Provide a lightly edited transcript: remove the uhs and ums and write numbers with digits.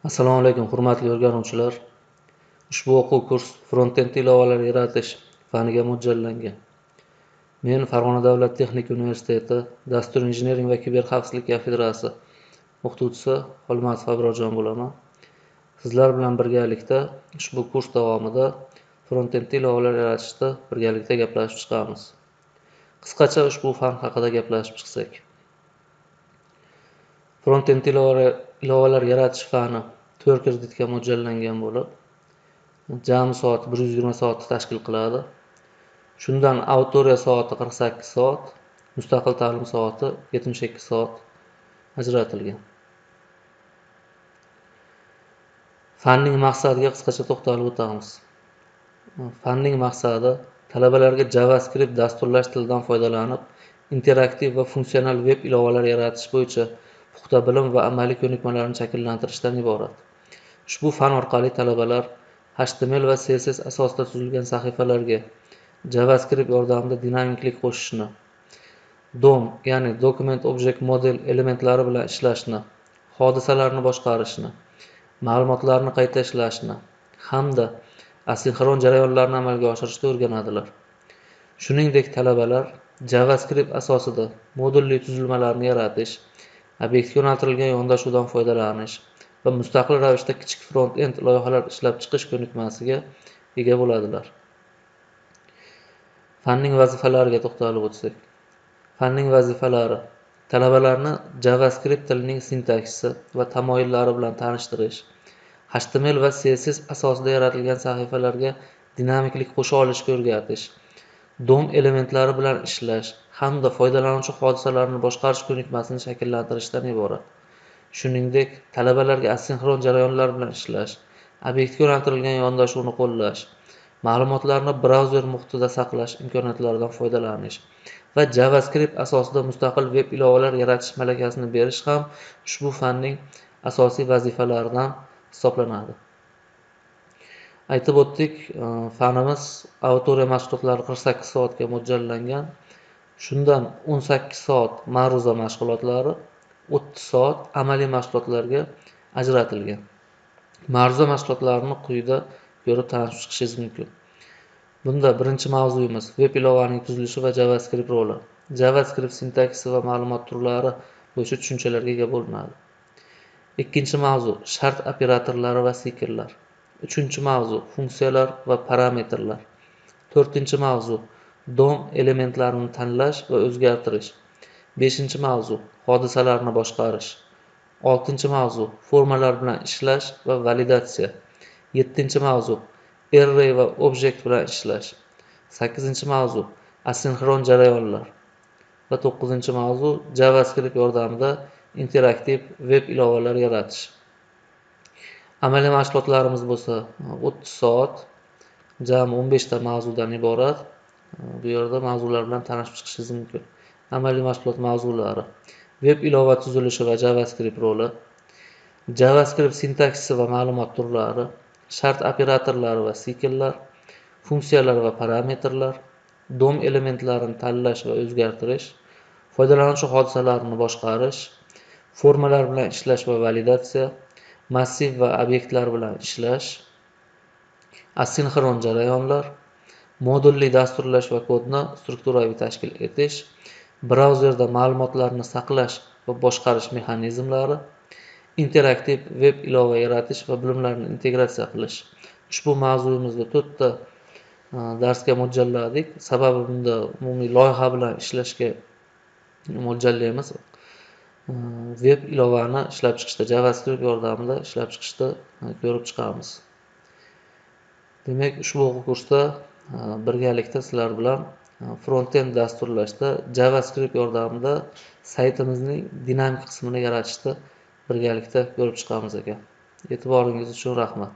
Assalomu alaykum, hurmatli o'rganuvchilar. Ushbu o'quv kurs front-end ilovalar yaratish faniga mo'ljallangan. Men Farg'ona davlat texnika universiteti dastur injiniring va kiberxavfsizlik kafedrasi o'qituvchisi Xolmatov Abrorjon bo'laman. Sizlar bilan birgalikda ushbu kurs davomida front-end ilovalar yaratishda birgalikda gaplashib chiqamiz. Qisqacha ushbu fan haqida gaplashib chiqsak. Front-end ilovalar yaratish fani 4 kreditga mo'ljallangan bo'lib, jami soat 120 soat tashkil qiladi. Shundan autoriya soati 48 soat, mustaqil ta'lim soati 72 soat ajratilgan. Fanning maqsadiga qisqacha to'xtalib o'tamiz. Fanning maqsadi talabalarga JavaScript dasturlash tilidan foydalanib, interaktiv va funksional veb ilovalar yaratish bo'yicha puxta bilim va amaliy ko'nikmalarni shakllantirishdan iborat. Ushbu fan orqali talabalar HTML va CSS asosida tuzilgan sahifalarga JavaScript yordamida dinamiklik qo'shishni, DOM ya'ni Document Object Model elementlari bilan ishlashni, hodisalarni boshqarishni, ma'lumotlarni qayta ishlashni hamda asinxron jarayonlarni amalga oshirishni o'rganadilar. Shuningdek, talabalar JavaScript asosida modulli tuzilmalarni yaratish, obyektga yo'naltirilgan yondashuvdan foydalanish va mustaqil ravishda kichik front-end loyihalar ishlab chiqish ko'nikmasiga ega bo'ladilar. Fanning vazifalariga to'xtalib o'tsak. Fanning vazifalari talabalarni JavaScript tilining sintaksisi va tamoyillari bilan tanishtirish, HTML va CSS asosida yaratilgan sahifalarga dinamiklik qo'sha olishga o'rgatish, DOM elementlari bilan ishlash hamda foydalanuvchi hodisalarni boshqarish ko'nikmasini shakllantirishdan iborat. Shuningdek, talabalarga asinxron jarayonlar bilan ishlash, obyektga yo'naltirilgan yondashuvni qo'llash, ma'lumotlarni brauzer muhitida saqlash imkoniyatlaridan foydalanish va JavaScript asosida mustaqil veb ilovalar yaratish malakasini berish ham ushbu fanning asosiy vazifalaridan hisoblanadi. Aytib o'tdik, fanimiz autoriya mashg'ulotlari 48 soatga mo'ljallangan. Shundan 18 soat ma'ruza mashg'ulotlari, 30 soat amaliy mashg'ulotlarga ajratilgan. Ma'ruza mashg'ulotlarini quyida ko'rib tanishib chiqishingiz mumkin. Bunda birinchi mavzuyimiz veb ilovaning tuzilishi va JavaScript roli. JavaScript sintaksisi va ma'lumot turlari bo'yicha tushunchalarga ega bo'linadi. Ikkinchi mavzu shart operatorlari va sikllar. Uchinchi mavzu funksiyalar va parametrlar. To'rtinchi mavzu DOM elementlarini tanlash va o'zgartirish. Beshinchi mavzu hodisalarni boshqarish. Oltinchi mavzu formalar bilan ishlash va validatsiya. Yettinchi mavzu array va object bilan ishlash. 8-chi mavzu asinxron jarayonlar va 9-chi mavzu JavaScript yordamida interaktiv veb ilovalar yaratish. Amaliy mashg'ulotlarimiz bo'lsa 30 soat, jami 15 ta mavzudan iborat. Bu yerda mavzular bilan tanishib chiqishingiz mumkin. Amaliy mashg'ulot mavzulari: veb ilova tuzilishi va JavaScript roli, JavaScript sintaksisi va ma'lumot turlari, shart operatorlari va sikllar, funksiyalar va parametrlar, DOM elementlarini tanlash va o'zgartirish, foydalanuvchi hodisalarni boshqarish, formalar bilan ishlash va validatsiya, massiv va obyektlar bilan ishlash, asinxron jarayonlar, modulli dasturlash va kodni strukturaviy tashkil etish, brauzerda ma'lumotlarni saqlash va boshqarish mexanizmlari, interaktiv veb ilova yaratish va bilimlarni integratsiya qilish. Ushbu mavzuyimizda 4 ta darsga mo'ljalladik. Sababi bunda umumiy loyiha bilan ishlashga mo'ljallaymiz. Veb ilovani ishlab chiqishda JavaScript yordamida ishlab chiqishda ko'rib chiqamiz. Demak, ushbu o'quv kursda birgalikda sizlar bilan front-end dasturlashda JavaScript yordamida saytimizning dinamik qismini yaratishda birgalikda ko'rib chiqamiz ekan. E'tiboringiz uchun rahmat.